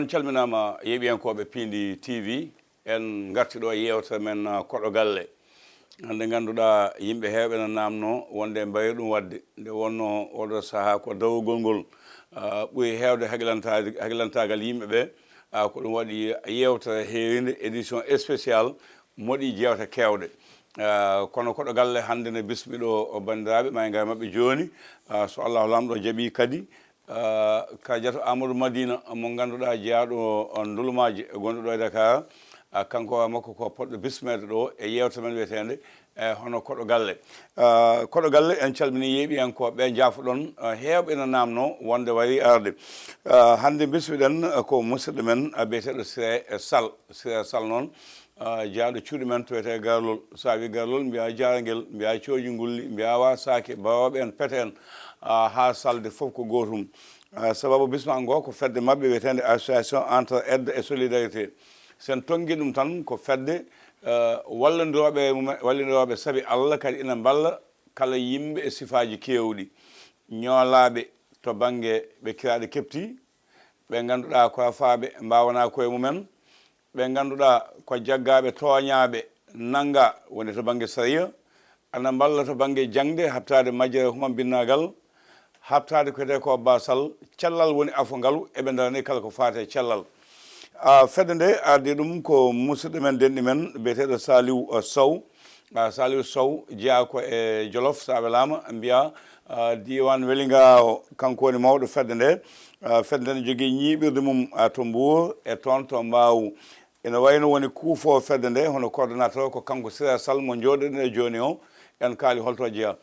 on calminama yeɓiyankoɓe Pindi TV en gartiɗo yewtere men koɗo galle hande ganduɗa yimɓe heewɓe no namno wonde mbayi ɗum wadde nde wonno oɗo saaha ko dawugol ngol ɓuuri heewde haglantagal yimɓeɓe ko ɗum waɗi yewtere heerinde édition spécial moɗi jewte kewɗe kono koɗo galle hande ne bismiɗo bandiraɓe ma gar mabɓe joni so Allah lamɗo jaaɓi kadi Kadiatou Amadou Madina mo ganduɗa jeyaɗo ndulumaji gonɗuɗo e Dakar kanko makko ko poɗɗo bismede ɗo e yewtere men wiyetende hono koɗo galle en calmini yeeɓiyankoɓe jaafoɗon heewɓe no namno wonde wari arde hande bismiɗen ko musidɗo men biyeteɗo Siré Sall noon jaaɗo cuuɗi men to wiyete garlol sa wi garlol mbiya jarguel mbiya cooji ngulli mbiya wasake bawoɓe en pete en ha salde fof ko gotum sababu bisma ngo ko fedde mabɓe wiyetende association entre aide et solidarité sen tonggui ɗum tan ko fedde wallodiroɓe saabi Allah kadi ina balla kala yimɓe e sifaji kewɗi ñoolaɓe to banggue ɓe kiraɗe kepti ɓe ganduɗa ko afaɓe mbawana koye mumen ɓe ganduɗa ko jaggaɓe toñaɓe nanga woni to banggue sariya ana balla to banggue jangde habtade majjere human binnagal habtade ko ko basal cellal woni afo ngalu eɓe darani kala ko fate cellal fedde nde ardi ɗum ko musidɗo men denɗi men biyeteɗo Saliou Sow jeeya ko e Jolof sa welama mbiya diwan Welinga o kanko woni mawɗo fedde nde ne jogui ñiɓirde mum to Mbour e toon to Mbaw ina wayno woni kuufo fedde nde hono coordonnateur ko kanko Siré Sall mo jooɗoɗen e joni o en kaali holto jeeya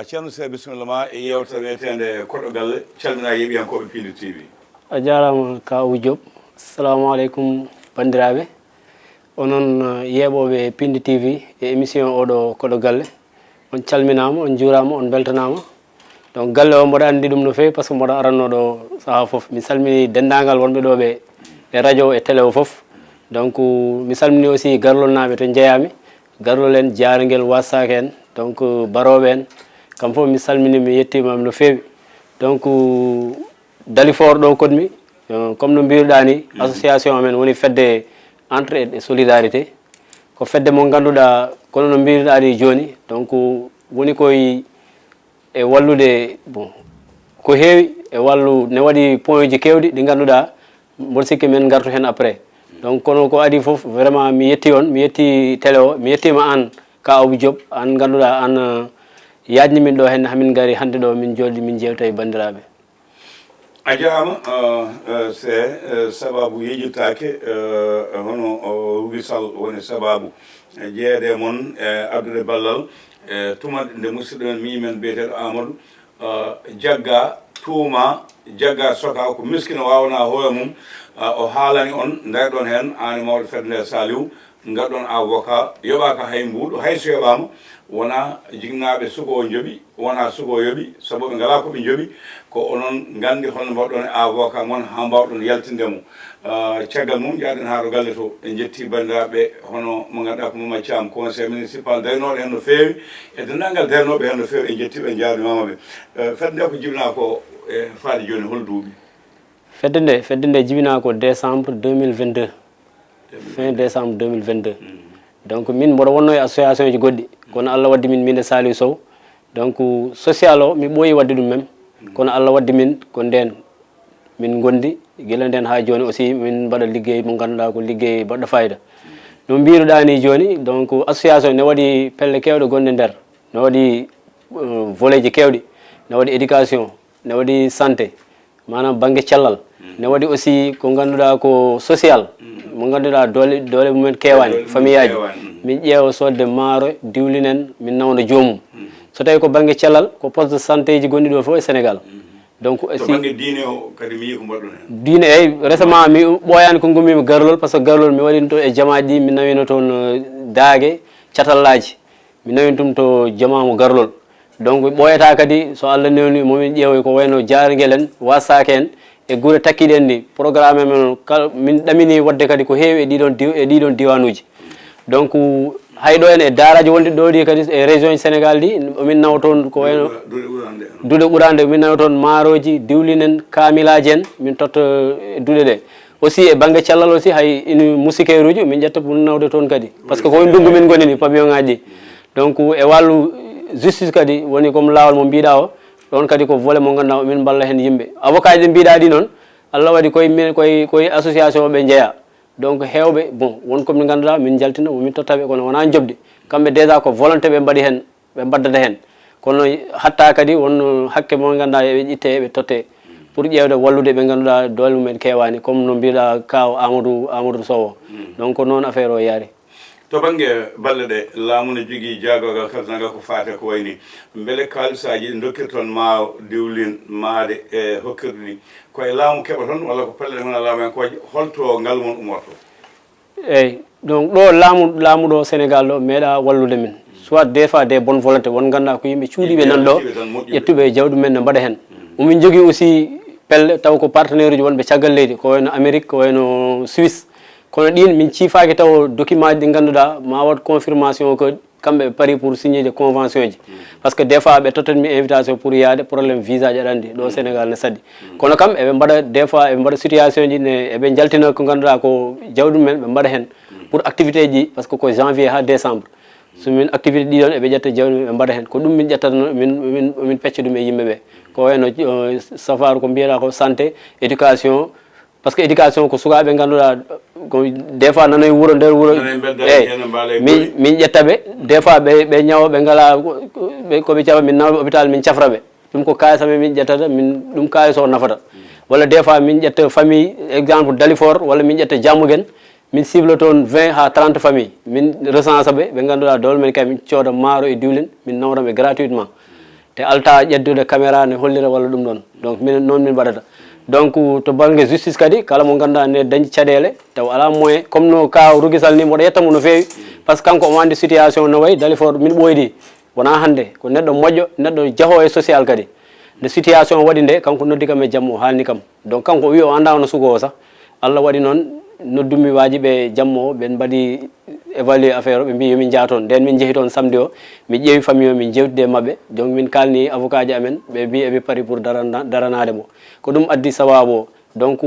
ceerno Siré bisimilla ma e yewtere wiyetende koɗo galle calmina yeeɓiyankoɓe Pindi TV a jarama kawu Diop assalamu aleykum bandiraɓe onon yeeɓoɓe Pindi TV e émission oɗo koɗo galle on calminama on juurama on beltanama donc galle o mboɗo andi ɗum no fewi par ce que mboɗo aranno ɗo saaha foof mi salmini dendagal wonɓe ɗo ɓe e radio e télé o foof donc mi salmini aussi garlol naɓe to jeeyami garlol en jarguel wassake en donc baroɓe en kam foof mi salmini mi yettimam no fewi donc Dalifort ɗo kodmi comme no mbiruɗa ni association men woni fedde entraide et solidarité ko fedde mo ganduɗa kono no mbiruɗa ni joni donc woni koye e wallude bon ko heewi e wallu ne waɗi point ji kewɗi ɗi ganduɗa mboɗo sikki men gartu hen après donc kono ko adi foof vraiment mi yetti on mi yetti télé o mi yettima an ka Abou Diop an ganduɗa an yajni min ɗo hen hamin gari hande ɗo min jolɗi min jewta e bandiraɓe a jarama c'est sababu yejitake hono Rugi Sall woni sababu jeeyede moon e addude ballal tumanɗe nde musidɗo men mimen biyeteɗo Amadou jagga tuuma jagga soka ko miskino wawna hoore mum o haalani on nder ɗon hen an mawɗo fedde nde Saliou garɗon avocat yoɓaka hay mbuɗo hayso yoɓama wona jignaɓe sugo jooɓi wona sugo yoɓi saabu ɓe ngala koɓe jooɓi ko onon gandi holno mbawɗon e avocat moon ha mbawɗon yaltindemo caggal mum jaaɗen ha to galle to en jetti bandiraɓe hono mo ganduɗa ko Mamadou Thiam conseil municipal darinoɗo hen no fewi e dendagal darinoɓe hen no fewi en jettiɓe en jaarnimamaɓe fedde nde ko jibina ko e faade joni hol duuɓi fedde nde jibina ko décembre 2022 fin décembre 2022 donc min mboɗo wonno e association ji goɗɗi kono Allah waddi min minde Saliou Sow donc social o mi ɓooyi wadde ɗum même kono Allah waddi min ko nden min gondi guila nden ha joni aussi min mbaɗa liggey mo ganduɗa ko liggey baɗɗo fayida no mbiruɗa ni joni donc association ne waɗi pelle kewɗe gonɗe nder ne waɗi volet ji kewɗi ne waɗi éducation ne waɗi santé manam banggue cellal ne waɗi aussi ko ganduɗa ko social mo ganduɗa dole mumen kewani famille aji min ƴeewa sodde maaro diwlinen min nawna joomum so tawi ko banggue cellal ko poste de santé ji gonɗi ɗo fof e Sénégal donc si diine o kadi mi yi ko mbaɗɗon hen diine eyyi récemment mi ɓooyani ko gummimi garlol par ce que garlol mi waɗino to e jamaji ɗi mi nawino toon daage catallaji mi nawino tum to jamamo garlol donc ɓooyata kadi so Allah newni momin ƴeewoy ko wayno jarguel en wassake en e guure takkiɗe en ni programme men min ɗamini wadde kadi ko heewi e ɗiɗon diwanuji donc hayɗo en e daaraji wonde ɗo ɗi kadi e région ji Sénégal ɗi omin nawa toon ko wayno duuɗe ɓurande min nawa toon maaroji diwlinen kamilaji en min totta duuɗe ɗe aussi e banggue cellal aussi hay ina musicaire uji min ƴetta pour nawde toon kadi par ce que koye ndungu min goni ni pavillon ngaji ɗi donc e wallu justice kadi woni comme lawol mo mbiɗa o ɗon kadi ko volet mo ganduɗa min balla hen yimɓe avocat ji ɗi mbiɗa ɗi noon Allah waɗi koye association ɓe jeeya donc hewɓe bon wonko min ganduɗa min jaltina min tottaɓe kono wona jobde kamɓe déjà ko volonté ɓe mbaɗi hen ɓe mbaddata hen kono hatta kadi wonno hakke mo ganduɗa eɓe ƴitte eɓe totte pour ƴewde wallude ɓe ganduɗa doole mumen kewani comme no mbiɗa kaw Amadou Sow donc noon affaire o yaari to bange balle ɗe laamu ne jogui jaagogal kasnaga ko faate ko wayni beele kalisaji ɗi dokkir toon ma diwlin maade e hokkirde ɗi koye laamu keɓa toon walla ko pelle ɗe gona laamu en koje holto ngal mon umorto eyyi donc ɗo laamu ɗo Sénégal ɗo meeɗa wallude min soit des fois des bonnes volontés won ganduɗa ko yimɓe cuuɗiɓe nan ɗo ƴettuɓe jawdi men ne mbaɗa hen omin jogui aussi pelle taw ko partenaire uji wonɓe caggal leydi ko wayno Amérique ko wayno Suisse kono ɗin min ciifaki taw document ji ɗi ganduɗa ma wat confirmation ko kamɓe ɓe pari pour signer de convention ji par ce que des fois ɓe tottanmi invitation pour yaade probléme visa ji aɗa andi ɗo Sénégal ne saddi kono kam eɓe mbaɗa des fois eɓe mbaɗa situation ji ne eɓe jaltina ko ganduɗa ko jawdi mumen ɓe mbaɗa hen pour activité ji par ce que ko janvier ha décembre somin activité ɗiɗon eɓe ƴetta jawdi ɓe mbaɗa hen ko ɗum min ƴettata min pecca ɗum e yimɓeɓe ko wayno safaro ko mbiyeɗa ko santé éducation par ce que éducation ko sukaɓe ganduɗa ko des fois nanoye wuuro nder wuuro eyyi min ƴettaɓe des fois ɓe ñawa ɓe ngala koɓe cafa min nawɓe hôpital min cafraɓe ɗum ko kalisame min ƴettata min ɗum kalis o nafata walla des fois min ƴetta famille exemple Dalifort walla min ƴetta Diamouguene min cible toon 20 ha 30 famille min recense ɓe ganduɗa dole men kay min cooda maaro e diwlin min nawraɓe gratuitement te alta ƴeddude caméra ne hollira walla ɗum ɗon donc min noon min mbaɗata donc to banggue justice kadi kala mo ganduɗa ne dañi caɗele taw ala moyen comme no ka Rugisal ni mboɗo yettamo no fewi par ce que kanko o wandi situation no wayi Dalifort min ɓoydi wona hande ko neɗɗo moƴƴo neɗɗo jaaho e social kadi nde situation waɗi nde kanko noddi kam e jamma o haalni kam donc kanko o wi o anda hono sugo o sah Allah waɗi noon noddumi wajiɓe jamma o ɓen mbaɗi évaluer affaire o ɓe mbi yomin jaa toon nden min jeehi toon samedi o mi ƴeewi famille o min jewtide e mabɓe donc min kalni avocat ji amen ɓe mbi eɓe pari pour daranade mo ko ɗum addi sawabu o donc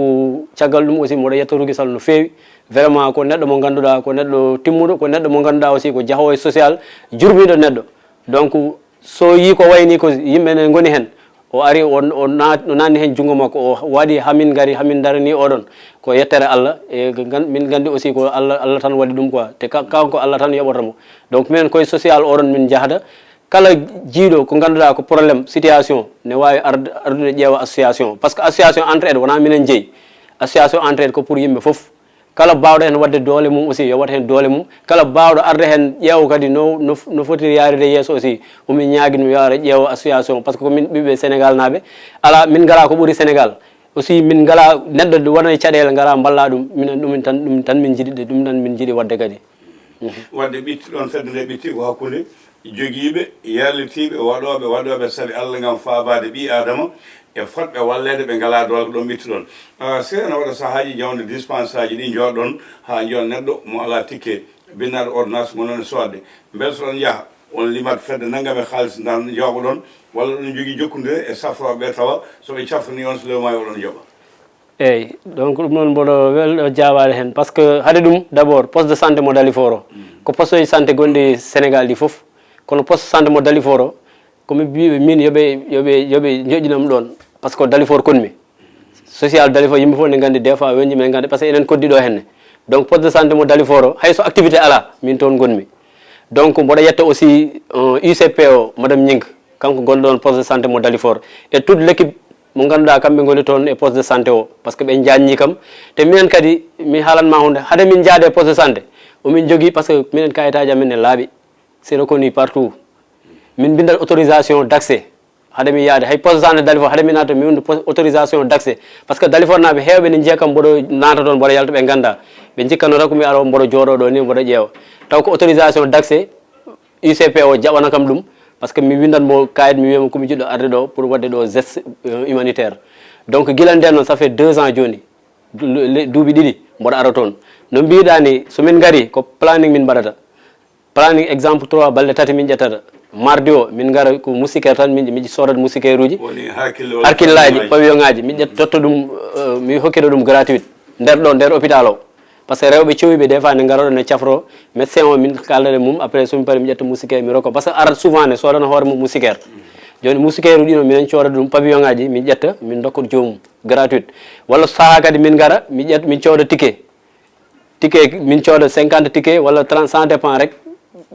caggal ɗum aussi mboɗo yetta Rugisal no fewi vraiment ko neɗɗo mo ganduɗa ko neɗɗo timmuɗo ko neɗɗo mo ganduɗa aussi ko jaahowo e social jurmiɗo neɗɗo donc so yi ko wayni ko yimɓe ne goni hen o ari o nanni hen junggo makko o waɗi hamin gari hamin darani oɗon ko yettere Allah e min gandi aussi ko Allah tan waɗi ɗum quoi te kanko Allah tan yoɓotamo donc minen koye social oɗon min jahata kala jiiɗo ko ganduɗa ko probléme situation ne wawi ardude ƴeewa association par ce que association entraide wona minen jeeyi association entraide ko pour yimɓe foof kala bawɗo hen wadde doole mum aussi yo wat hen doole mum kala bawɗo arde hen ƴeewa kadi no foti yaride yesso aussi omin ñaguino yo ara ƴeewa association par ce que komin ɓiɓɓe Sénégal naɓe ala min ngala ko ɓuuri Sénégal aussi min ngala neɗɗo wona caɗele ngara balla ɗum minen ɗum tan min jiiɗi ɗum tan min jiiɗi wadde kadi wadde ɓitti ɗon fedde nde ɓitti ko hakkude joguiɓe yallitiɓe waɗoɓe saabi Allah gam fabade ɓi adama e fotɓe wallede ɓe ngala doole ko ɗon ɓitti ɗon sena waɗa sahaji jawde dispense aji ɗi jooɗon ha jon neɗɗo mo ala tikke binnaɗo ordonnance mo noon sodde beele so ɗon jaaha on limat fedde naggam e haalis dan jooɓo ɗon walla ɗon jogui jokkodire e safroɓe tawa soɓe cafrani on so lewma oɗon jooɓa eyyi donc ɗum noon mboɗo welɗo jawade hen par ce que haade ɗum d' abord poste de santé mo Dalifort o ko poste uji santé gonɗi Sénégal ɗi foof kono poste santé mo Dalifort o komi mbiɓe min yoɓe joƴƴinam ɗon par ce que Dalifort konmi social Dalifort yimɓe fof ne gandi des fois weñji men gandi par ce que enen koddiɗo henne donc poste de santé mo Dalifort o hayso activité ala min toon gonmi donc mboɗo yetta aussi UCP o madame Ñing kanko gonɗo ɗon poste de santé mo Dalifort et toute l' équipe mo ganduɗa kamɓe goni toon e poste de santé o par ce que ɓe janñi kam te minen kadi mi haalanma hunde haade min jaade e poste de santé omin jogui par ce que minen kayitaji amen ne laaɓi c'est reconnu partout min bindal autorisation d' accès haade mi yaade hay poste de santé Dalifort haade mi naata mi wonde autorisation d' accès par ce que Dalifort naɓe hewɓe ne jiiya kam mboɗo naata toon mboɗo yalta ɓe ganda ɓe jikkano tan komi ara mboɗo jooɗoɗo ni mboɗo ƴeewa taw ko autorisation d' accès UCP o jaɓana kam ɗum par ce que mi windanmo kayit mi wiyama komi jiɗɗo arde ɗo pour wadde ɗo geste humanitaire donc guila nden noon ça fait 2 ans joni duuɓi ɗiɗi mboɗo ara toon no mbiɗani somin gari ko planning min mbaɗata planning exemple 3 balɗe tati min ƴettata mardi o min gara ko moustiquaire tan miɗi sodat moustiquaire uji harkillaji pavillon ngaji mi ƴetta totta ɗum mi hokkita ɗum gratuite nder hôpital o par ce que rewɓe cowiɓe des fois ne garoɗo ne cafro médecin o min kaldane mum après somi pari mi ƴetta moustiquaire mi rokko par ce que arat souvent ne sodana hoore mum moustiquaire joni moustiquaire uɗino minen cooda ɗum pavillon ngaji min ƴetta min dokka joomum gratuite walla saha kadi min gara min cooda ticket min cooda 50 ticket walla 30 ça dépend rek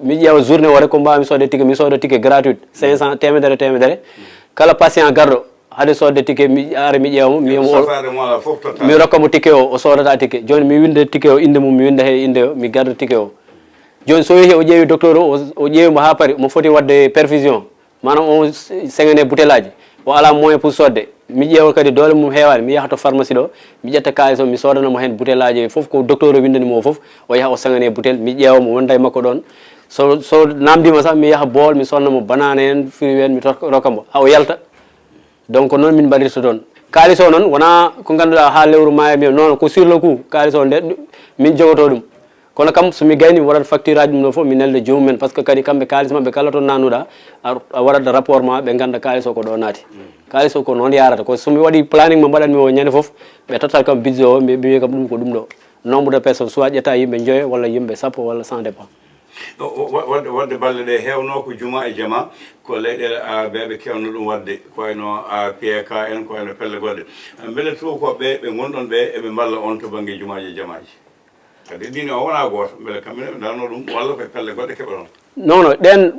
mi ƴeewa journée o rek ko mbawmi sodde ticket mi sooda ticket gratuite 500 temedere kala patient garɗo hade sodde ticket mi ara mi ƴeewamo mi rokkamo ticket o sodata ticket joni mi winda ticket o inde mum mi winda he inde o mi garda ticket o joni so yeehi o ƴeewi docteur o ƴeewimo ha paari mo foti wadde perfusion manam on sengene boutellaji o ala moyen pour sodde mi ƴeewa kadi doole mum heewani mi yaha to pharmacie ɗo mi ƴetta kalis o mi sodanamo hen boutellaji fof ko docteur o windanimo fof o yaha o sengane bouteille mi ƴeewamo wonda e makko ɗon so namdima sax mi yaha bool mi sonnamo banane en fruit en mi rokkamo ha o yalta donc noon min mbaɗirta toon kalis o noon wona ko ganduɗa ha lewru maya mi non ko sur le coup kalis o nde min jogoto ɗum kono kam somi gayni mi waɗat facture aji ɗum ɗo fof mi nelde jomumen par ce que kadi kamɓe kalis mabɓe kala to nannuɗa a waɗat rapport ma ɓe ganda kalis o ko ɗo naati kalis o ko noon yarata ko somi waɗi planning mo mbaɗanmi o ñande foof ɓe tottat kam budget o ɓe wi kam ɗum ko ɗum ɗo nombre de personnes soit ƴetta yimɓe joyo walla yimɓe sappo walla sans dépend wadde balle ɗe hewno ko juma e jama ko leyɗele ɓeɓe kewno ɗum wadde koyno PK en koyno pelle goɗɗe beele tubakoɓe ɓe gonɗon ɓe eɓe mballa on to banggue jumaji e jamaji kadi ɗine o wona goto beele kamɓene ɓe darno ɗum walla koye pelle goɗɗe keɓa ɗon non ɗen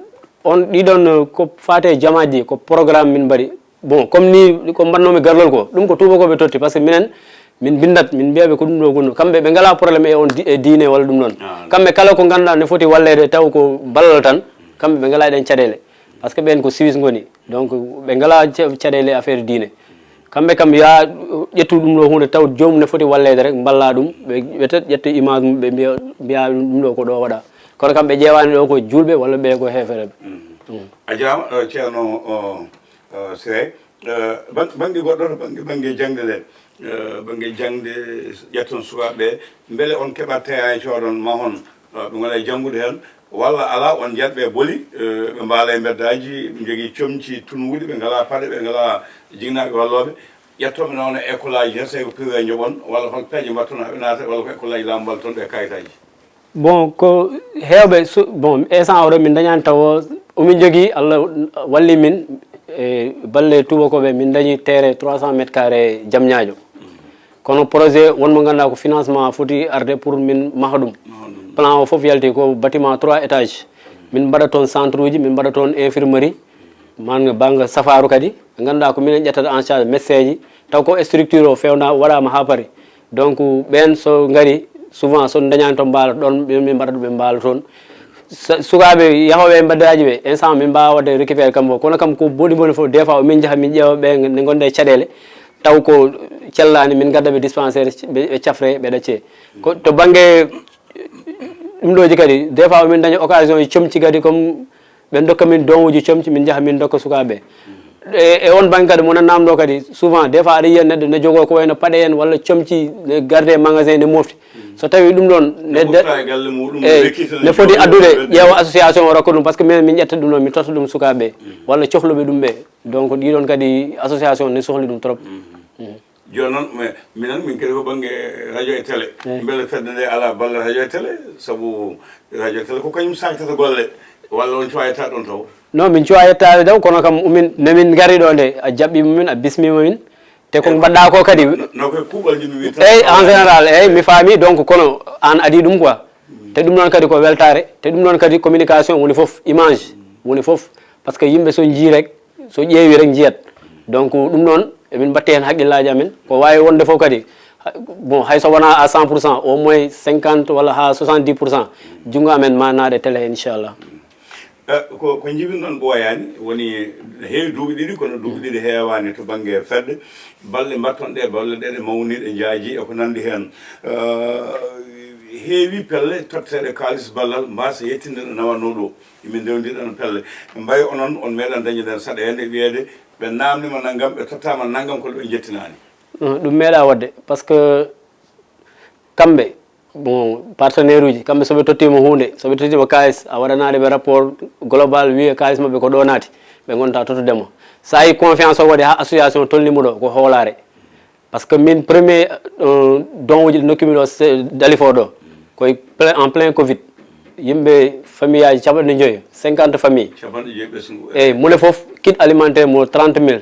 on ɗiɗon ko fate jamaji ɗi ko programme min mbaɗi bon comme ni ko mbannomi garlol ko ɗum ko tubakoɓe totti par ce que minen min bindat min mbiyaɓe ko ɗum ɗo gonno kamɓe ɓe ngala probléme e on e diine walla ɗum noon kamɓe kala ko ganduɗa ne foti wallede taw ko ballal tan kamɓe ɓe ngala ɗen caɗele par ce que ɓen ko suisse goni donc ɓe ngala caɗele affaire diine kamɓe kam ya ƴettu ɗum ɗo hunde taw jomum ne foti wallede rek balla ɗum ɓe tet ƴetta image mum ɓe mbiya ɗum ɗo ko ɗo waɗa kono kam ɓe ƴewani ɗo ko julɓe walla ɓe ko hefereɓe a jarama ceerno Siré banggue goɗɗo to banggue jangde nde banggue jangde ƴetton sukaɓeɓe beele on keeɓat teya e coɗon mahon ɓe gona e janggude hen walla ala on jiyatɓe booli ɓe mbaala e beddaji ɓe jogui comci tunwuɗi ɓe ngala paɗe ɓe ngala jignaɓe walloɓe ƴettoɓe noon e école aji hen tawi ko privé jooɓon walla hol peeje mbatton haɓe naata walla ko école aji laamu mbal toon ɓe kayitaji bon ko hewɓe bon instant oɗo min dañani taw omin jogui Allah walli min e balle tubakoɓe min dañi terre 300 métres carré Diamniadio kono projet wonmo ganduɗa ko financement foti arde pour min maha ɗum plan o foof yalti ko bâtiment 3 étages min mbaɗa toon centre uji min mbaɗa toon infirmerie man banggue safaru kadi ɓe ganduɗa ko minen ƴettata en charge médecin ji taw ko structure o fewna waɗama ha paari donc ɓen so gari souvent so dañani toon mbaala ɗon min mbaɗa ɗum ɓe mbaala toon sukaɓe yahoɓe mbaddaji ɓe instant min mbawa wadde récupéré kam o kono kam ko boɗi boni foof des fois min jaaha min ƴeewa ɓe ne gonde caɗele taw ko cellani min gaddaɓe dispensaire ɓe cafre ɓe ɗacce ko to banggue ɗum ɗoji kadi des fois min daña occasion e comci kadi comme ɓe dokka min don uji comci min jaaha min dokka sukaɓe e on banggue kadi mona namdo kadi souvent des fois aɗa yiya neɗɗo ne jogo ko wayno paɗe en walla comci ne garde magasin ne mofti so tawi ɗum ɗon ne foti addude ƴeewa association o rokka ɗum par ce que min ƴetta ɗum ɗon min totta ɗum sukaɓe walla cohluɓe ɗum ɓe donc ɗiɗon kadi association ne sohli ɗum trop joni noon minen min kadi ko banggue radio e télé beele fedde nde ala balle radio e télé saabu radio e télé ko kañum saktata golle walla on cuwa yetta ɗon taw non min cuwa yettade taw kono kam nomin gari ɗo nde a jaɓɓima min a bismima min te ko mbaɗɗa ko kadi no koye kuuɓal jimi wi eyyi en général eyyi mi faami donc kono an adi ɗum quoi te ɗum ɗon kadi ko weltare te ɗum ɗon kadi communication woni foof image woni foof par ce que yimɓe so jii rek so ƴeewi rek jiyat donc ɗum ɗon emin batti hen haqqillaji amen ko wawi wonde fof kadi bon hayso wona à 100% au moins 50 walla ha 70% junggo amen ma naɗe télé inchallah ko jibin noon ɓooyani woni heewi duuɓi ɗiɗi kono duuɓi ɗiɗi heewani to banggue fedde balle mbatton ɗe balle ɗe ɗe mawni ɗe jaaji eko nandi hen heewi pelle totteɗe kalis ballal mbasa yettinde ɗo nawanno ɗo yimɓe ndewdiɗan pelle mbayi onon on meeɗan dañiden saɗede wiyede ɓe namdima naggam ɓe tottama naggam kono ɓe jettinani ɗum meeɗa wadde par ce que kamɓe bon partenaire uji kamɓe soɓe tottima hunde soɓe tottima kalis a waɗanaɗe ɓe rapport global wiya kalis mabɓe ko ɗo naati ɓe gonta tottudemo sa yi confiance o waɗi ha association tolnimo ɗo ko hoolare parce que min premier don uji nokkimi ɗo Dalifort ɗo koye en plein covid yimɓe famille aji capanɗe joyyi 50 famille eyyi mule foof kit alimentaire mo 30 000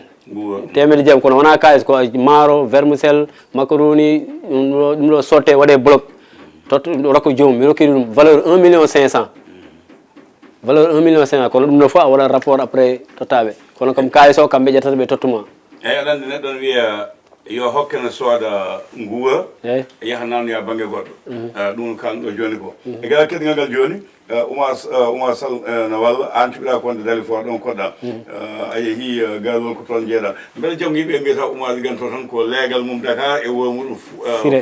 temedde jeegom kono wona kalis ko maaro vermicelle macaroni ɗum ɗo sotte waɗe bloc rokko joomum mi rokki ɗum valeur 1 million 500 valeur 1 million 500 kono ɗum ɗo fof a waɗat rapport après tottaɓe kono comme kalis o kamɓe ƴettata ɓe tottuma eyyi aɗa andi neɗɗo ne wiya yo hokkene sooda nguura yaha namdoya banggue goɗɗo ɗum kalno ɗo joni ko e gala keɗigal ngal joni Oumar Sall no walla an cuɓiɗa konde Dalifort ɗon koɗɗa a yeehi garol ko toon jeeɗa beele janggo yimɓe mbiyata Oumar liganto tan ko leegal mum Dakar e wuro muɗum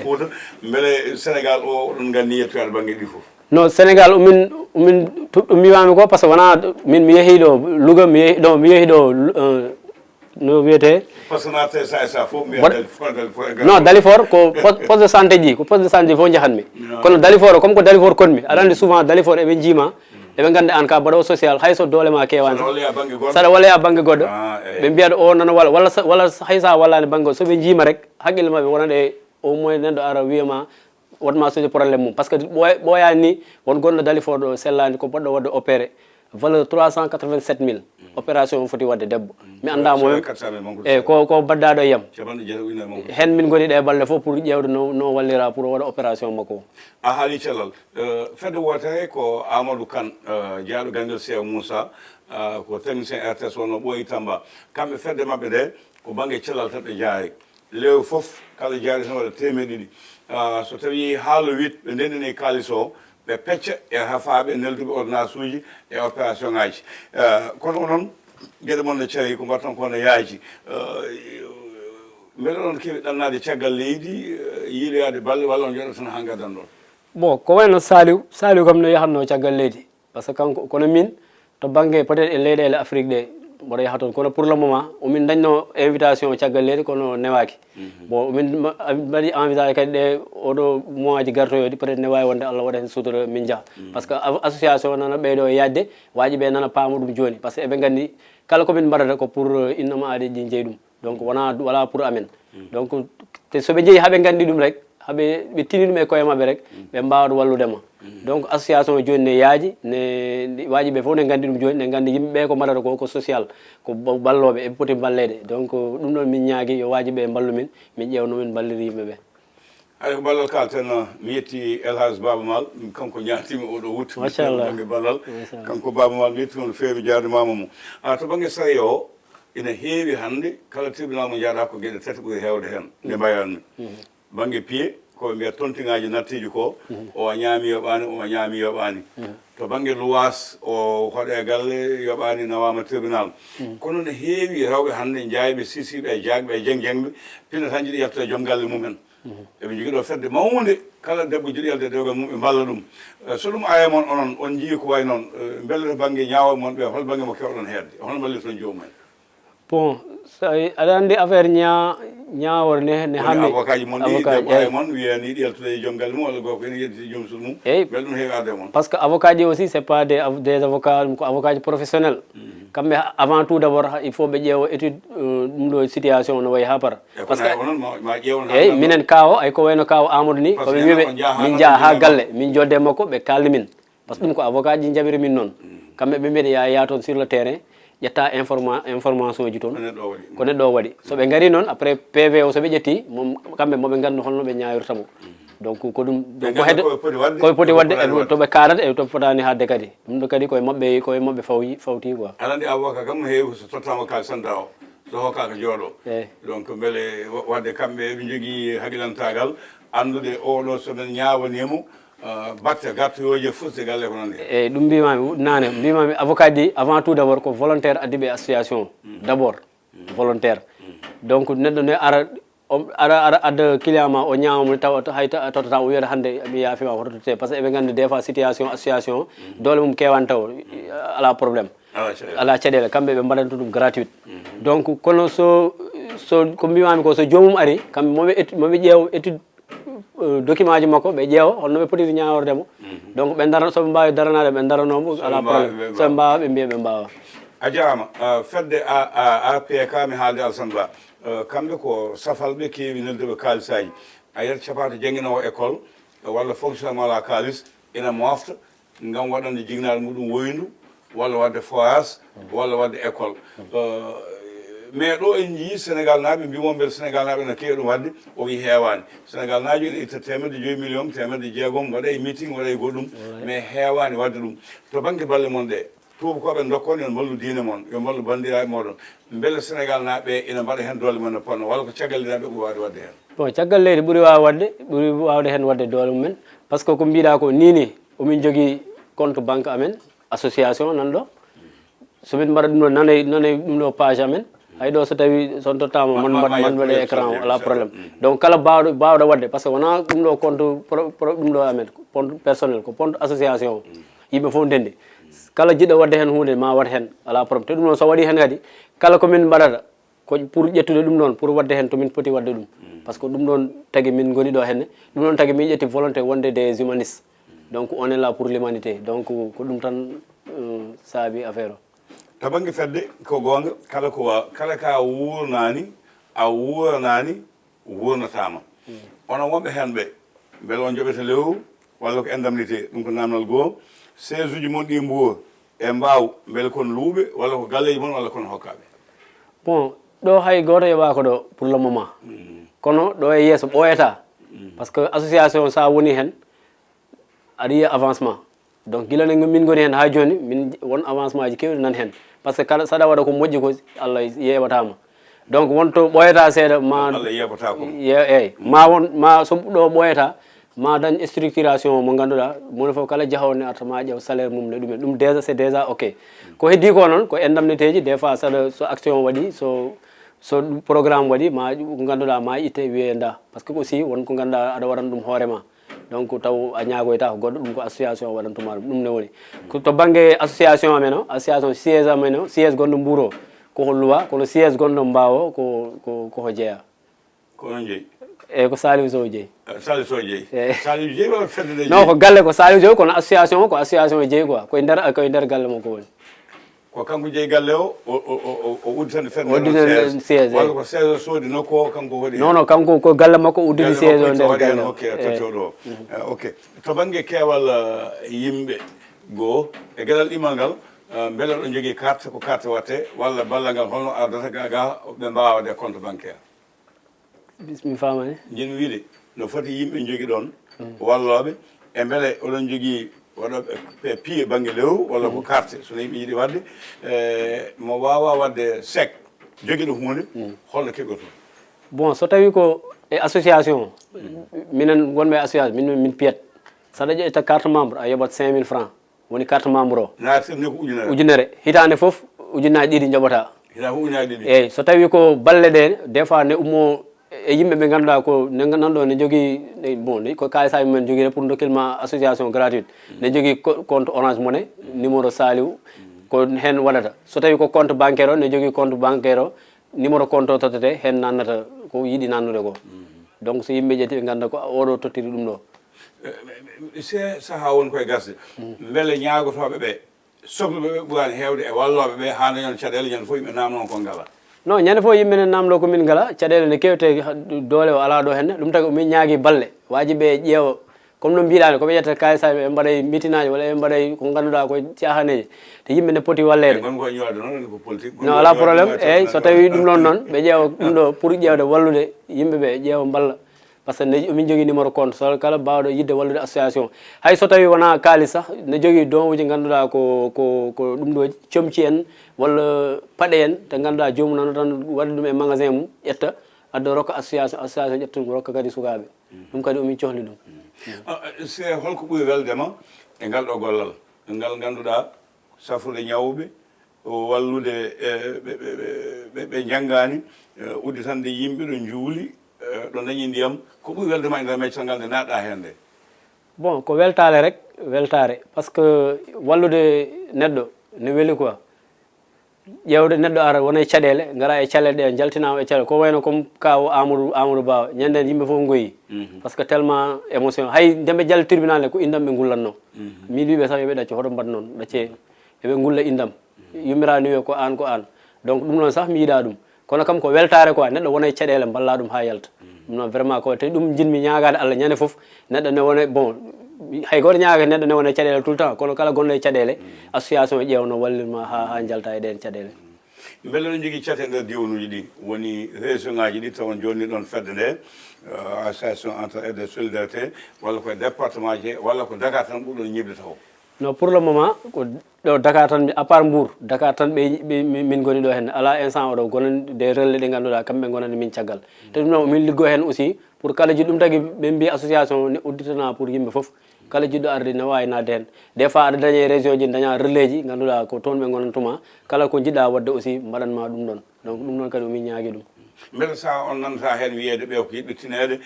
Fouta beele Sénégal o oɗon gandi yettoyade banggue ɗi foof non Sénégal umin ɗum wiwami ko par ce que wona min mi yeehi ɗo Louga mi yeehi ɗo no wiyete par ce que naate sa e sa fof mbiya non Dalifort ko poste de santé ji ko poste de santé fof jahatmi kono Dalifort comme ko Dalifort konmi aɗa andi souvent Dalifort eɓe jiima eɓe ganda an ka baɗowo social hayso doole ma kewani saɗa walloya banggue goɗɗo ɓe mbiyata o nana walla walla hay sa wallani banggue goɗɗo soɓe jiima rek haqqille mabɓe wonade au moins neɗɗo ara wiyama wonma soñi probléme mum par ce que ɓooyani ni won gonɗo Dalifort ɗo sellani ko poɗɗo wadde opéré valeur 387 000 opération foti wadde debbo mi andamo e ko baddaɗo yam hen min goni ɗe balɗe fof pour ƴewde no wallira pour waɗa opération makko a haali cellal fedde wotere ko Amadou Kane jaaɗo Ganguel Cheikh Moussa ko technicien RTS wonno ɓooyi Tamba kamɓe fedde mabɓe ɗe ko banggue cellal tan ɓe jaari lew foof kala jaari tan waɗa temeɗe ɗiɗi so tawi haalo 8 ɓe ndendini kalis o ɓe pecca e hafaɓe nelduɓe ordonnance uji e opération ngaji kono onon gueɗe moon ne cari ko mbatton ko ne yaaji mbeɗa ɗon kewi ɗannade caggal leydi yiiloyade balle walla on joɗo tan ha gaddan ɗon bon ko wayno Saliou kam no yahatno caggal leydi par ce que kanko kono min to banggue peut être e leyɗele Afrique ɗe mboɗo yaha toon kono pour le moment omin dañno invitation caggal leydi kono newaki bon omin mbaɗi envisagé kadi ɗe oɗo mois ji gartoyoɗi peut être ne wawi wonde Allah waɗa hen suutora min jaaha par ce que association nana ɓeyɗo e yajde waji ɓe nana paama ɗum joni par ce que eɓe gandi kala komin mbaɗata ko pour innama aade ɗi jeeyi ɗum donc wala pour amen donc te soɓe jeeyi haaɓe gandi ɗum rek ɓe tini ɗum e koye mabɓe rek ɓe mbawat walludema donc association o joni ne yaaji ne waji ɓe fof ne gandi ɗum joni ne gandi yimɓeɓe ko mbaɗata ko social ko balloɓe eɓe poti ballede donc ɗum ɗon min ñaagui yo waji ɓe ballu min ƴewno min balliri yimɓeɓe hay ko ballal kalten mi yetti Elhadj Baba Mal kanko ñaatimi oɗo wutti banggue ballal kanko Baba Mal mi yettimo no feewi jardemama mum to banggue sariya o ina heewi hande kala tribunal mo jaaɗa ko gueɗe tati ɓuuri hewde hen nde mbayatmi banggue pied koɓe mbiya tontiŋaji nattiji ko o ñaami yoɓani o ñaami yoɓani to banggue luwas o hoɗe galle yoɓani nawama tribunal kono ne heewi rewɓe hande jayɓe sisiɓe e jagɓe e jeng-jengɓe pina tan jiiɗi yettode joom galle mumen eɓe jogui ɗo fedde mawde kala debbo jiiɗi yelde dewgal mum ɓe mballa ɗum so ɗum aya moon onon on jii ko way noon bellete banggue ñawo moon ɓe hol banggue mo kewɗon hedde hono mballirton jomumen bon aɗa andi affaire ñawor ne hammi avocat ji moon ɗi moon wiyani ɗi yaltude joom galle mum walla goko ene yedditi joom suudu mum beele ɗum heewi arde moon par ce que avocat ji aussi c'est pas des avocats ko avocat ji professionnel kamɓe avant tout d' abord il faut ɓe ƴeewa étude ɗum ɗo situation no wayi ha para par ce que eyyi minen kawo ay ko wayno kawo Amadou ni koɓe wiɓe min jaa ha galle min jodde makko ɓe kalde min par ce que ɗum ko avocat ji jaɓiri min noon kamɓe ɓe mbiɗa ya toon sur le terrain ƴetta information ji toon ko neɗɗo o waɗi soɓe gari noon après PV o soɓe ƴetti mom kamɓe moɓe gandu holno ɓe ñawirtamo donc ko ɗum ko hedde koɓe poti wadde toɓe karat e toɓe fotani hadde kadi ɗum ɗo kadi koye mabɓe fawti quoi aɗa andi avocat kam heewi so tottama kalis santa o so hokkaka jooɗo donc beele wadde kamɓe ɓe jogui haqqilantagal andude oɗo soɓe ñawanimo batte gartoyoje fusde galle ko noon eyyi ɗum mbimami nane mbimami avocat ji avant tout d' abord ko volontaire addiɓe association d' abord volontaire donc neɗɗo ne ara adda client ma o ñamamo taw hay tottata o wiyata hande mi yaafima ko tottete par ce que eɓe gandi des fois situation association doole mum kewani taw ala probléme ala caɗele kamɓe ɓe mbaɗanta ɗum gratuite donc kono so ko mbimami ko so jomum ari kamɓe moɓe ƴeew étude document ji makko ɓe ƴeewa holno ɓe potiri ñawordemo donc ɓe darana soɓe mbawi daranade ɓe daranomo ala probléme soɓe mbawa ɓe mbiya ɓe mbawa a jarama fedde APK mi haalde Alassane Ba kamɓe ko safalɓe keewi nelduɓe kaalisaji a yiyat capato jangguinowo école walla fonctionnement la kaalis ina mofta ngam waɗande jignaɗe muɗum woyndu walla wadde foras walla wadde école mais ɗo en jii Sénégal naaɓe mbimo beele Sénégal naaɓe no keewi ɗum wadde o wi heewani Sénégal naajo ene itta 1.5 million 1.6 waɗa e meeting waɗa e goɗɗum mais heewani wadde ɗum to banggue balle mon ɗe tubakoɓe dokkon yon ballu diine mon yo ballu bandiraɓe moɗon beele Sénégal naaɓe ina mbaɗa hen doole mumen no ponno walla ko caggal leydi ɓuuri wawde wadde hen bon caggal leydi ɓuuri wawde hen wadde doole mumen par ce que ko mbiɗa ko nini omin jogui compte banque amen association nan ɗo somin mbaɗa ɗum ɗo nanay ɗum ɗo page amen hay ɗo so tawi son tottama man waɗe écran ala probléme donc kala bawɗo wadde par ce que wona ɗum ɗo compte ɗum ɗo amen compte personnel ko compte association yimɓe fof ndendi kala jiɗɗo wadde hen hunde ma wat hen ala probléme te ɗum ɗon so waɗi hen kadi kala komin mbaɗata ko pour ƴettude ɗum ɗon pour wadde hen tomin poti wadde ɗum par ce que ɗum ɗon tagui min goni ɗo henne ɗum ɗon tagui min ƴetti volonté wonde des humanistes donc on est là pour l'humanité donc ko ɗum tan saabi affaire o to banggue fedde ko gonga kala ka wurnani a wuranani wurnatama onon wonɓe hen ɓe beele on joɓete lewru walla ko indemnité ɗum ko namdal goho 16 uji mon ɗi mbuur e mbaw beele kon luuɓe walla ko galleji mon walla kono hokkaɓe bon ɗo hay goto yoɓa ko ɗo pour le moment kono ɗo e yeeso ɓooyata par ce que association sa woni hen aɗa yiya avancement donc guilane min goni hen ha joni min won avancement ji kewɗi nan hen par ce que kala saɗa waɗa ko moƴƴi ko Allah yeɓatama donc wonto ɓooyata seeɗa ma Allah yeɓata ko eyyi ma so ɗo ɓooyata ma dañ structuration mo ganduɗa moni foof kala jaahowo ne arta ma ƴeew salaire mum ne ɗumen ɗum déjà c'est déjà ok ko heddi ko noon ko indemnité ji des fois saɗa so action waɗi so programme waɗi ma ko ganduɗa ma itte wiye nda par ce que aussi won ko ganduɗa aɗa waɗana ɗum hoorema donc taw a ñagoyta ko goɗɗo ɗum ko association waɗantuma ɗum ne woni to banggue association amen o association siège amen o siège gonɗo Mbour o koko loi kono siège gonɗo Mbaw o koko jeeya kono jeeyi eyyi ko Saliou Sow jeeyi Saliou Sow jeeyi Saliou jeeyi walla fedde de non ko galle ko Saliou jeeyi kono association jeeyi quoi koye nder galle mo ko woni ko kanko jeeyi galle o udditande fedde siège walla ko siège soodi nokku o kanko waɗi non kanko ko galle makko udditi siège o nder galle ok tottoɗo ok to banggue keewal yimɓe goho e gueɗal ɗimal ngal beele ɗo jogui carte ko carte watte walla ballal ngal holno ardata ga ɓe mbawa wadde compte bancaire mi famani jinmi wiide no foti yimɓe jogui ɗon walloɓe e beele oɗon jogui waɗoɓe piye banggue lewru walla ko carte sono yimɓe yiiɗi wadde mo wawa wadde sec jogui ɗo hunde holno keɓoto bon so tawi ko e association minen wonɓe association min piyat saɗa ƴetta carte membre a yoɓat 5000 francs woni carte membre o natirni ko ujunere hitande foof ujunnaji ɗiɗi joɓata hitande ko ujunnaji ɗiɗi eyyi so tawi ko balle ɗe des fois ne ummo e yimɓe ɓe ganduɗa ko nanɗo ne jogui bon ko kalisaji mumen jogui pour dokkilma association gratuite ne jogui compte Orange Money numéro Saliou ko hen waɗata so tawi ko compte bancaire o ne jogui compte bancaire o numéro compte o tottete hen nannata ko yiiɗi nannude ko donc so yimɓe ƴetti ɓe ganda ko oɗo tottiri ɗum ɗo se saaha woni koye gasde beele ñagotoɓe ɓe sohluɓe ɓe ɓurani hewde e walloɓe ɓe ha dañon caɗele ñande fof yimɓe namno ko ngala non ñande fof yimɓe ne namdo komin ngala caɗele ne kewte doole o ala ɗo henne ɗum tagi min ñaagui balle waji ɓe ƴeewa comme no mbiɗani koɓe ƴetta kalisaji ɓe mbaɗay mitinaji walla ɓe mbaɗay ko ganduɗa ko cahaneji te yimɓe ne poti wallede non ala probléme eyyi so tawi ɗum ɗon noon ɓe ƴeewa ɗum ɗo pour ƴewde wallude yimɓeɓe ƴeewa balla par ce que min jogui numéro compte so kala bawɗo yidde wallude association hay so tawi wona kalis sah ne jogui don uji ganduɗa ko ɗum ɗo comci en walla paɗe en te ganduɗa jomum nano tan waɗi ɗum e magasin mum ƴetta adda rokka association ƴetta ɗum rokka kadi sukaɓe ɗum kadi omin cohli ɗum se holko ɓuuri weldema e ngal ɗo gollal ngal ganduɗa safrude ñawɓe wallude ɓe janggani udditande yimɓe ɗo juuli ɗo dañi ndiyam ko ɓuuri weldema e nder meccal ngal nde naɗɗa hen nde bon ko weltare rek weltare par ce que wallude neɗɗo ne weeli quoi ƴewde neɗɗo ara wona e caɗele gara e calel ɗe jaltinama e caɗele ko wayno comme kaw Amadou Ba ñanden yimɓe foof goyi par ce que tellement émotion hay ndeɓe jal tribunal e ko indam ɓe gullatno min wiɓe sah yoɓe ɗacce hoto mbad noon ɗacce eɓe gulla indam yummiraani wiya ko an donc ɗum noon sah mi yiɗa ɗum kono kam ko weltare quoi neɗɗo wona e caɗele balla ɗum ha yalta ɗum noon vraiment ko tawi ɗum jinmi ñagade Allah ñande foof neɗɗo ne wona bon hay goto ñaagata neɗɗo ne wona e caɗele tout le temps kono kala gonɗo e caɗele association ƴeewno wallirma ha jalta e ɗen caɗele beele no jogui cate nder diwanuji ɗi woni région ngaji ɗi taw jonni ɗon fedde nde association entre aide et solidarité walla koye département ji walla ko Dakar tan ɓurɗon ñibde taw non pour le moment ko ɗo Dakar tan à part Mbour Dakar tan ɓe min goni ɗo hen ala instant oɗo gonan des relais ɗe ganduɗa kamɓe gonani min caggal te ɗum noon min liggo hen aussi pour kala jiɗɗo ɗum tagui ɓe mbi association ne udditana pour yimɓe foof kala jiɗɗo arde ne wawi nadde hen des fois aɗa dañe région ji daña relais ji ganduɗa ko toon ɓe gonantuma kala ko jiɗɗa wadde aussi mbaɗanma ɗum ɗon donc ɗum noon kadi min ñaagui ɗum mbeɗa sa on nanta hen wiyede ɓe ko yiɗɓe tinede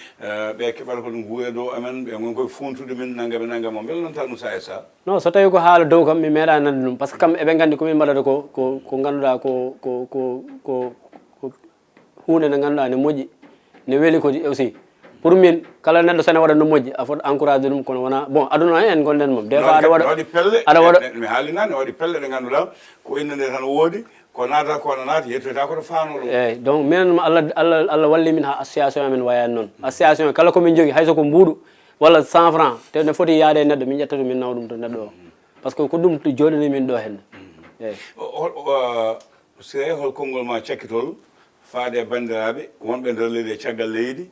ɓe keɓata ko ɗum huuye dow amen ɓe gon koye funtude min naggame naggamo beele nanta ɗum sa e sa non so tawi ko haala dow kam mi meeɗa nande ɗum par ce que kamɓe eɓe gandi komin mbaɗata ko ganduɗa ko hunde nde ganduɗa ne moƴƴi ne weeli ko aussi pour min kala neɗɗo sene waɗa no moƴƴi a foti encouragé ɗum kono wona bon aduna en gonɗen mom des fois aɗa waɗa pelle aɗa waɗa mi haalina ne waɗi pelle ɗe ganduɗa ko inde nde tan woodi ko naata kono naata yettoyta koto faano ɗum eyyi donc minen Allah walli min ha association amen wayani noon association kala komin jogui hayso ko mbuuɗu walla 100 francs te ne foti yaade e neɗɗo min ƴetta ɗum min nawa ɗum to neɗɗo o par ce que ko ɗum joɗani min ɗo henne eyyi sey hol konngol ma cakkitol faade bandiraɓe wonɓe nder leydi e caggal leydi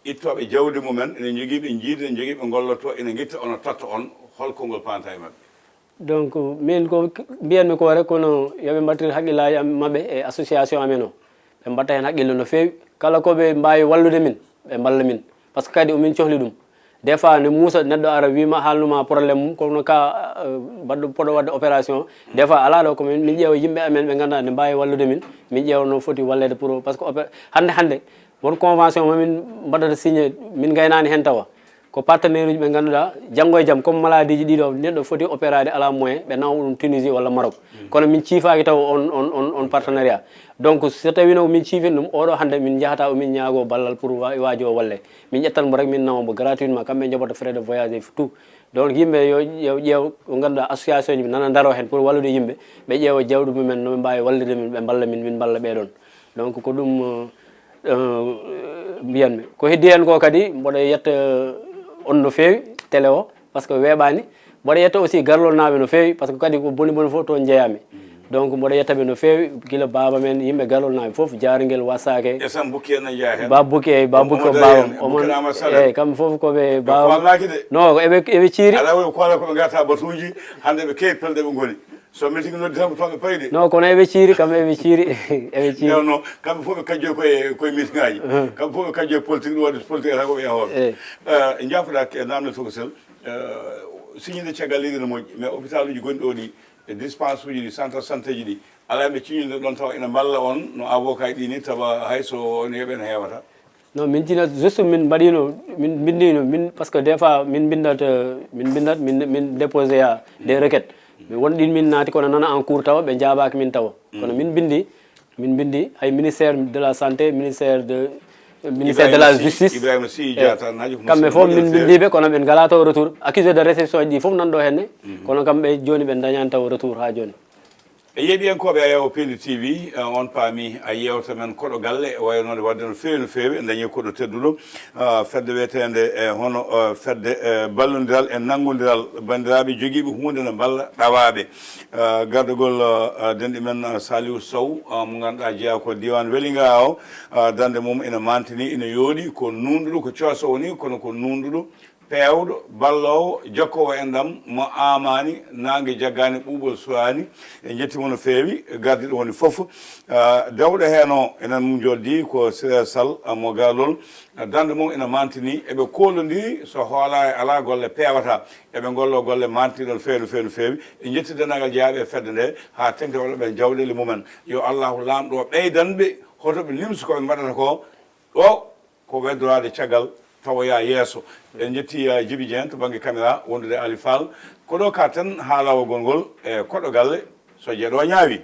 ittoɓe jawdi mumen ene jogui ɓe jiida ene jogui ɓe gollotto ene guitta ono totta on hol konngol panta e mabɓe donc min ko mbiyanmi ko rek kono yooɓe mbattir haqqillaji mabɓe e association amen o ɓe mbatta hen haqqille no fewi kala koɓe mbawi wallude min ɓe balla min par ce que kadi omin cohli ɗum des fois ne muusa neɗɗo ara wima haalnuma probléme mum kono ka baɗɗo poɗo wadde opération des fois ala ɗo komin min ƴeewa yimɓe amen ɓe ganduɗa ne mbawi wallude min min ƴeewa no foti wallede pour par ce que hande won convention momin mbaɗata signé min gaynani hen tawa ko partenaire uji ɓe ganduɗa janggo e jaam comme maladie ji ɗiɗo neɗɗo foti opérade ala moyen ɓe nawa ɗum Tunisie walla Maroc kono min ciifaki taw on partenariat donc so tawino min ciifin ɗum oɗo hande min jahata omin ñaago ballal pour waaji o walle min ƴettanmo rek min nawamo gratuitement kamɓe joɓata frais de voyage et tout donc yimɓe yo ƴeew ko ganduɗa association ji nana daro hen pour wallude yimɓe ɓe ƴeewa jawɗi mumen noɓe mbawi wallide min ɓe balla min balla ɓeɗon donc ko ɗum mbiyanmi ko heddi hen ko kadi mboɗo yetta on no fewi télé o par ce que weeɓani mboɗo yetta aussi garlol naɓe no fewi par ce que kadi ko boni boni fof toon jeeyami donc mboɗo yettaɓe no fewi gila baba men yimɓe garlol naɓe foof jaruguel wassake ba bouki eyyi ba bouki ko bawam omon eyyi kamɓe foof koɓe bawa non eɓe ciiri koɓe garta batuji hande ɓe kewi pelde ɓe goni so min tigi noddi tan ko toon ɓe payde non kono eɓe ciiri kamɓe eɓe ciiri eɓe ciiri non non kamɓe fof ɓe kajjoy koye meeting ngaji kamɓe fof ɓe kajjoy politique ɗum wadde politique tan koɓe yahoɓe jafoɗa namde tokosel signide caggal leydi no moƴƴi mais hôpital uji gonɗi ɗo ɗi e dispense uji ɗi centre santé ji ɗi ala ɓe ciñide ɗon tawa ena balla on no avocat ɗi ni tawa hayso no heeɓe no hewata non min tina juste min mbaɗino min bindino min par ce que des fois min bindat min déposé ya des requêtes mi wonɗin min naati kono nana en cours tawa ɓe jaabaki min tawa kono min bindi hay ministère de la santé ministère de la justice kamɓe fof min bindiɓe kono ɓe ngala taw retour accusé de réception ji ɗi fof nanɗo henne kono kamɓe joni ɓe dañani taw retour ha joni e yeeɗiyankoɓe a yeewa Pindi TV on paami a yewta men koɗo galle waynode wadde no fewi no fewi dañi koɗo tedduɗo fedde wiyetede e hono fedde ballodiral e nanggodiral bandiraɓe joguiɓe hunde no balla ɗawaɓe gardugol denɗi men Saliou Sow mo ganduɗa jeeya ko diwan Welinga o dande mum ene mantini ene yooɗi ko nunɗuɗo ko cosowo ni kono ko nunɗuɗo pewɗo ballowo jokkowo endam mo amani nangue jaggani ɓuuɓol suwani e jettimo no fewi gardiɗo woni foof dewɗo hen o enen mum joddi ko Siré Sall mo galol dande mum ene mantini eɓe kolodiri so hoola ala golle pewata eɓe gollo golle mantini no fewi no fewi no fewi e jetti denagal jeeyaɓe e fedde nde ha tengte waɗaɓe jawɗele mumen yo Allahu lamɗo ɓeydanɓe hotoɓe limsu koɓe mbaɗata ko ɗo ko weddorade caggal tawoya yeeso en jetti Djiby Dieng to banggue caméra wondude Ali Fall ko ɗo ka tan ha lawol gongol e koɗo galle so jeeɗo ñaawi